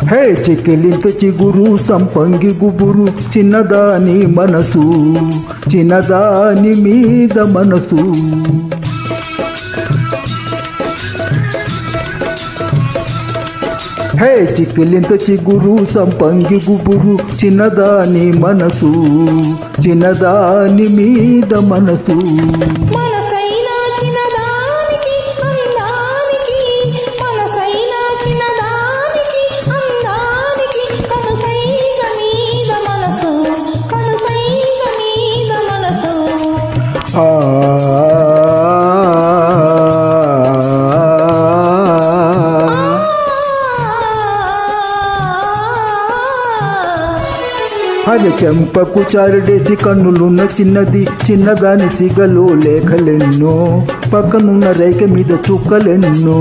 హే చిక్కిలింత చిగురు సంపంగి గుబురు చిన్నదాని మనసు చిన్నదాని మీద మనసు. హే చిక్కిలింత చిగురు సంపంగి గుబురు చిన్నదాని మనసు చిన్నదాని మీద మనసు. అది చెంపకు చారడేసి కన్నులున్న చిన్నది చిన్నదాని సిగలో లేఖలెన్నో పక్కనున్న రేఖ మీద చుక్కలెన్నో.